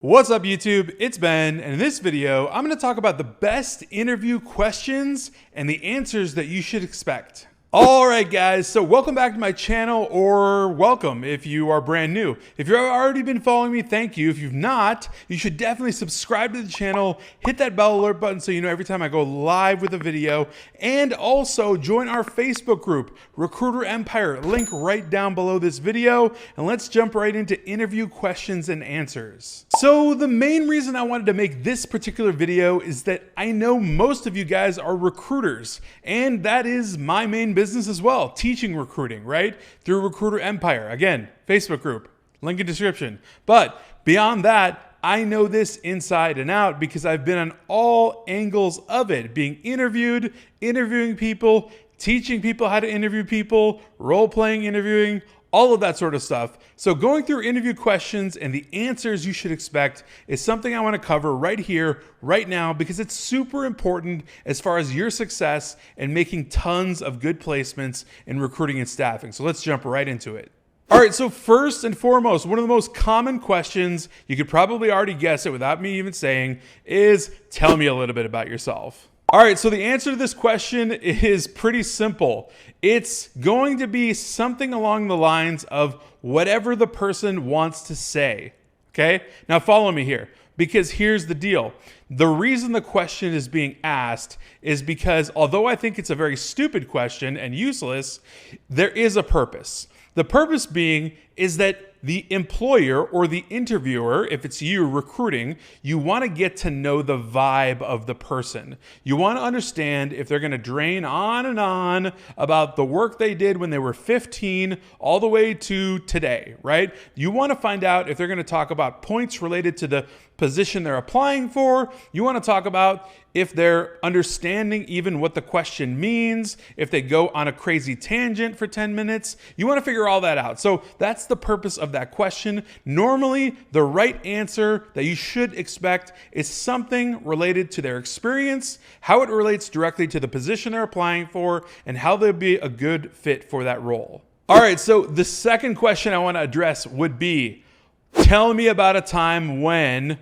What's up YouTube? It's Ben, and in this video, I'm going to talk about the best interview questions and the answers that you should expect. All right, guys, so welcome back to my channel, or welcome if you are brand new. If you've already been following me, thank you. If you've not, you should definitely subscribe to the channel, hit that bell alert button so you know every time I go live with a video, and also join our Facebook group, Recruiter Empire, link right down below this video, and let's jump right into interview questions and answers. So the main reason I wanted to make this particular video is that I know most of you guys are recruiters, and that is my main business as well, teaching recruiting, right? Through Recruiter Empire. Again, Facebook group, link in description. But beyond that, I know this inside and out because I've been on all angles of it, being interviewed, interviewing people, teaching people how to interview people, role-playing interviewing, all of that sort of stuff. So going through interview questions and the answers you should expect is something I want to cover right here, right now, because it's super important as far as your success and making tons of good placements in recruiting and staffing. So let's jump right into it. All right, so first and foremost, one of the most common questions, you could probably already guess it without me even saying, is tell me a little bit about yourself. All right, so the answer to this question is pretty simple. It's going to be something along the lines of whatever the person wants to say, okay? Now follow me here, because here's the deal. The reason the question is being asked is because although I think it's a very stupid question and useless, there is a purpose. The purpose being is that the employer or the interviewer, if it's you recruiting, you want to get to know the vibe of the person. You want to understand if they're going to drain on and on about the work they did when they were 15 all the way to today, right? You want to find out if they're going to talk about points related to the position they're applying for. You want to talk about if they're understanding even what the question means, if they go on a crazy tangent for 10 minutes. You want to figure all that out. So that's the purpose of that question. Normally, the right answer that you should expect is something related to their experience, how it relates directly to the position they're applying for, and how they'll be a good fit for that role. All right, so the second question I want to address would be, tell me about a time when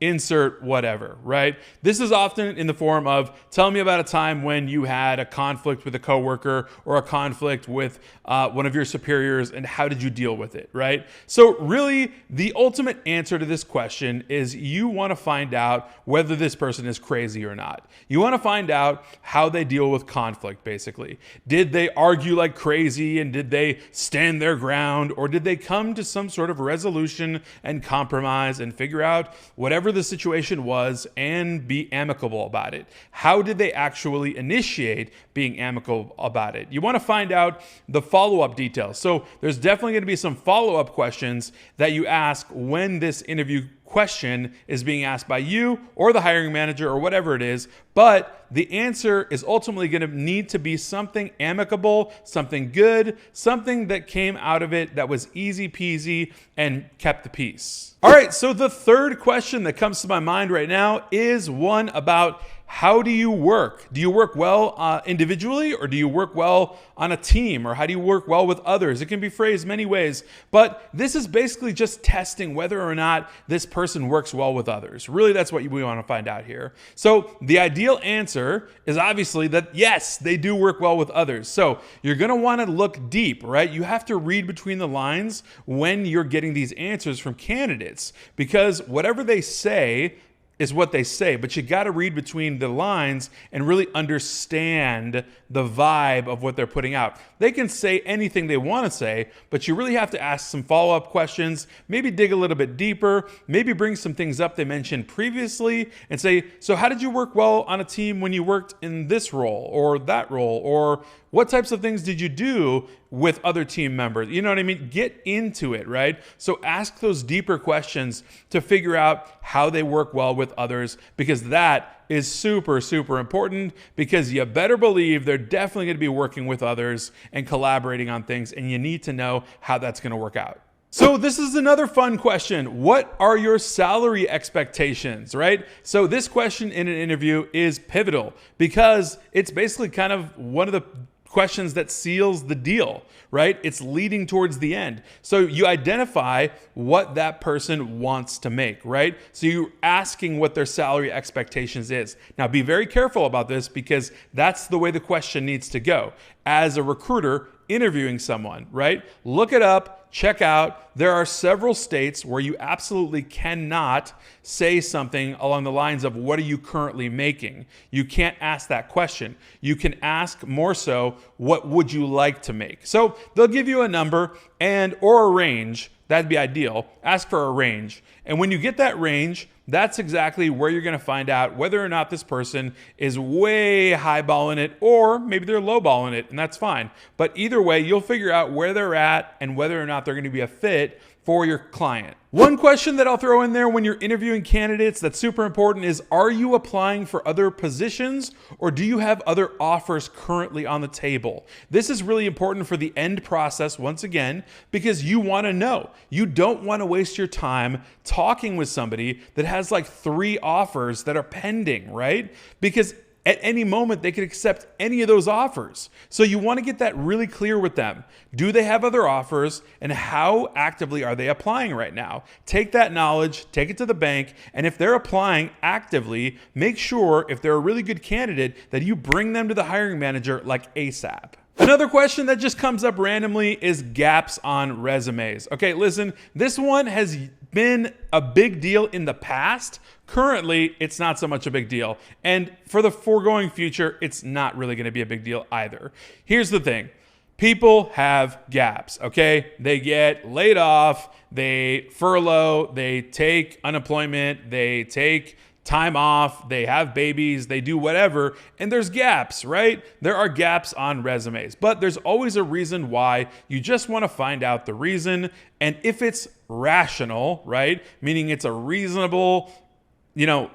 insert whatever, right? This is often in the form of, tell me about a time when you had a conflict with a coworker or a conflict with one of your superiors and how did you deal with it, right? So really, the ultimate answer to this question is you want to find out whether this person is crazy or not. You want to find out how they deal with conflict, basically. Did they argue like crazy and did they stand their ground, or did they come to some sort of resolution and compromise and figure out whatever the situation was and be amicable about it? How did they actually initiate being amicable about it? You want to find out the follow-up details. So there's definitely going to be some follow-up questions that you ask when this interview question is being asked by you or the hiring manager or whatever it is, but the answer is ultimately going to need to be something amicable, something good, something that came out of it that was easy peasy and kept the peace. All right, so the third question that comes to my mind right now is one about how do you work? Do you work well individually, or do you work well on a team, or how do you work well with others? It can be phrased many ways, but this is basically just testing whether or not this person works well with others. Really, that's what we want to find out here. So the ideal answer is obviously that yes, they do work well with others. So you're going to want to look deep, right? You have to read between the lines when you're getting these answers from candidates, because whatever they say is what they say, but you got to read between the lines and really understand the vibe of what they're putting out. They can say anything they want to say, but you really have to ask some follow-up questions, maybe dig a little bit deeper, maybe bring some things up they mentioned previously and say, so how did you work well on a team when you worked in this role or that role, or what types of things did you do with other team members? You know what I mean? Get into it, right? So ask those deeper questions to figure out how they work well with others, because that is super, super important, because you better believe they're definitely going to be working with others and collaborating on things, and you need to know how that's going to work out. So this is another fun question. What are your salary expectations, right? So this question in an interview is pivotal because it's basically kind of one of the questions that seals the deal, right? It's leading towards the end. So you identify what that person wants to make, right? So you're asking what their salary expectations is. Now be very careful about this because that's the way the question needs to go. As a recruiter interviewing someone, right? Look it up, check out. There are several states where you absolutely cannot say something along the lines of, what are you currently making? You can't ask that question. You can ask more so, what would you like to make? So they'll give you a number or a range. That'd be ideal. Ask for a range. And when you get that range, that's exactly where you're going to find out whether or not this person is way highballing it or maybe they're lowballing it, and that's fine. But either way, you'll figure out where they're at and whether or not they're going to be a fit for your client. One question that I'll throw in there when you're interviewing candidates that's super important is, are you applying for other positions or do you have other offers currently on the table? This is really important for the end process, once again, because you want to know. You don't want to waste your time talking with somebody that has like 3 offers that are pending, right? Because at any moment, they could accept any of those offers. So you want to get that really clear with them. Do they have other offers, and how actively are they applying right now? Take that knowledge, take it to the bank, and if they're applying actively, make sure, if they're a really good candidate, that you bring them to the hiring manager like ASAP. Another question that just comes up randomly is gaps on resumes. Okay, listen, this one has been a big deal in the past. Currently, it's not so much a big deal. And for the foregoing future, it's not really going to be a big deal either. Here's the thing. People have gaps, okay? They get laid off, they furlough, they take unemployment, they take time off, they have babies, they do whatever, and there's gaps, right? There are gaps on resumes, but there's always a reason why. You just want to find out the reason, and if it's rational, right? Meaning it's a reasonable,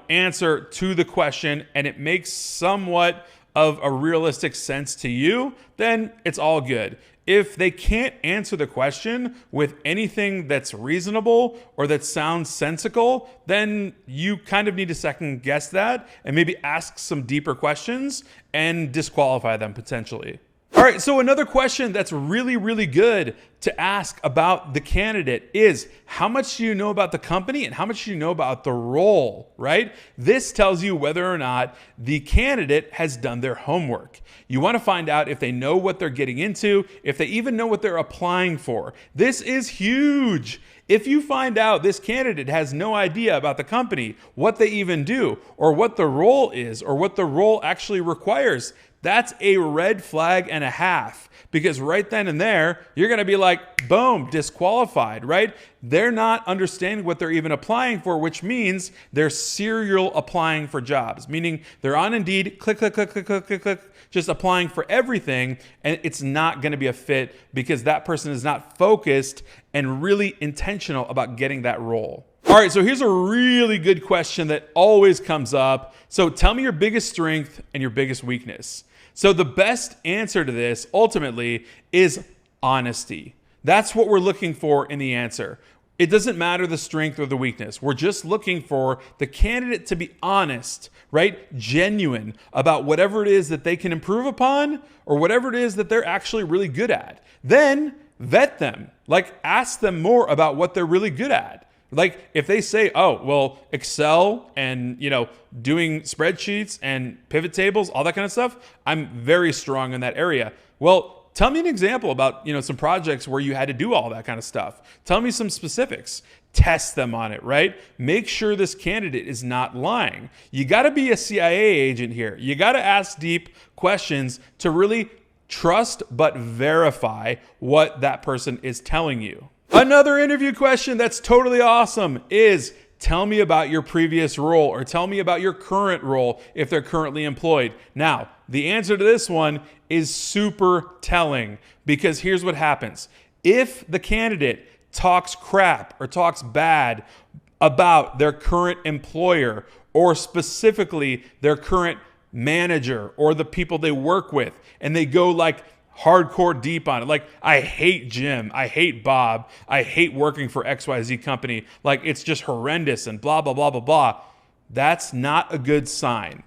answer to the question, and it makes somewhat of a realistic sense to you, then it's all good. If they can't answer the question with anything that's reasonable or that sounds sensical, then you kind of need to second guess that and maybe ask some deeper questions and disqualify them potentially. All right, so another question that's really, really good to ask about the candidate is, how much do you know about the company and how much do you know about the role, right? This tells you whether or not the candidate has done their homework. You want to find out if they know what they're getting into, if they even know what they're applying for. This is huge. If you find out this candidate has no idea about the company, what they even do, or what the role is, or what the role actually requires, that's a red flag and a half, because right then and there, you're going to be like, boom, disqualified, right? They're not understanding what they're even applying for, which means they're serial applying for jobs, meaning they're on Indeed, click, click, click, click, click, click, click, just applying for everything, and it's not going to be a fit because that person is not focused and really intentional about getting that role. All right, so here's a really good question that always comes up. So tell me your biggest strength and your biggest weakness. So the best answer to this ultimately is honesty. That's what we're looking for in the answer. It doesn't matter the strength or the weakness. We're just looking for the candidate to be honest, right? Genuine about whatever it is that they can improve upon or whatever it is that they're actually really good at. Then vet them, like ask them more about what they're really good at. Like if they say, oh, well, Excel and, doing spreadsheets and pivot tables, all that kind of stuff, I'm very strong in that area. Well, tell me an example about, some projects where you had to do all that kind of stuff. Tell me some specifics. Test them on it, right? Make sure this candidate is not lying. You got to be a CIA agent here. You got to ask deep questions to really trust but verify what that person is telling you. Another interview question that's totally awesome is, tell me about your previous role or tell me about your current role if they're currently employed. Now, the answer to this one is super telling, because here's what happens. If the candidate talks crap or talks bad about their current employer or specifically their current manager or the people they work with, and they go like hardcore deep on it. Like, I hate Jim. I hate Bob. I hate working for XYZ company. Like, it's just horrendous and blah, blah, blah, blah, blah. That's not a good sign.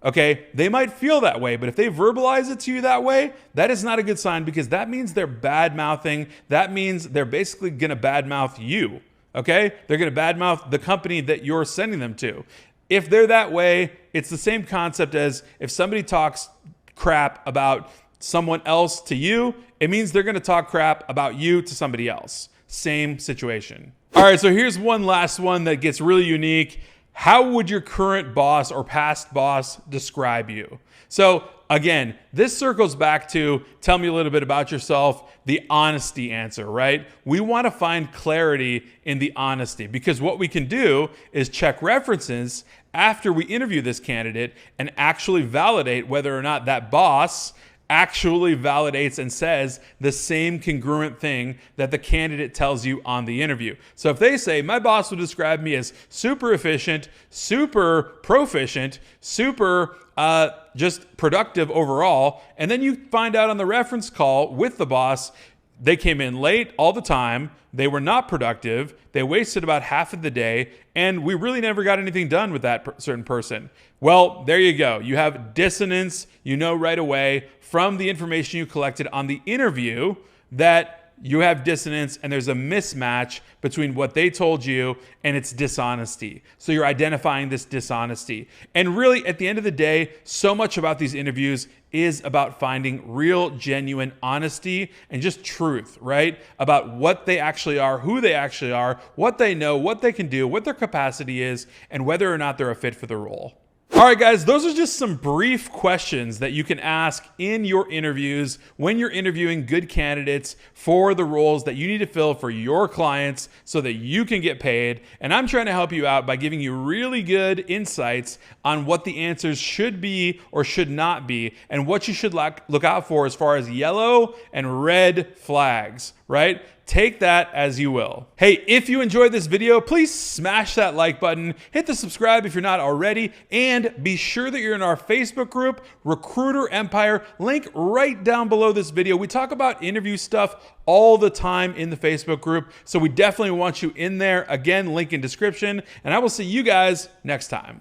Okay, they might feel that way, but if they verbalize it to you that way, that is not a good sign, because that means they're bad mouthing. That means they're basically gonna badmouth you. Okay, they're gonna badmouth the company that you're sending them to. If they're that way, it's the same concept as if somebody talks crap about someone else to you, it means they're gonna talk crap about you to somebody else. Same situation. All right, so here's one last one that gets really unique. How would your current boss or past boss describe you? So again, this circles back to tell me a little bit about yourself, the honesty answer, right? We want to find clarity in the honesty, because what we can do is check references after we interview this candidate and actually validate whether or not that boss actually validates and says the same congruent thing that the candidate tells you on the interview. So if they say, my boss would describe me as super efficient, super proficient, super just productive overall, and then you find out on the reference call with the boss, they came in late all the time, they were not productive, they wasted about half of the day, and we really never got anything done with that certain person. Well, there you go. You have dissonance. You know right away from the information you collected on the interview that you have dissonance, and there's a mismatch between what they told you and its dishonesty. So you're identifying this dishonesty. And really, at the end of the day, so much about these interviews is about finding real, genuine honesty and just truth, right? About what they actually are, who they actually are, what they know, what they can do, what their capacity is, and whether or not they're a fit for the role. All right, guys, those are just some brief questions that you can ask in your interviews when you're interviewing good candidates for the roles that you need to fill for your clients so that you can get paid. And I'm trying to help you out by giving you really good insights on what the answers should be or should not be, and what you should look out for as far as yellow and red flags, right? Take that as you will. Hey, if you enjoyed this video, please smash that like button, hit the subscribe if you're not already, and be sure that you're in our Facebook group, Recruiter Empire, link right down below this video. We talk about interview stuff all the time in the Facebook group, so we definitely want you in there. Again, link in description, and I will see you guys next time.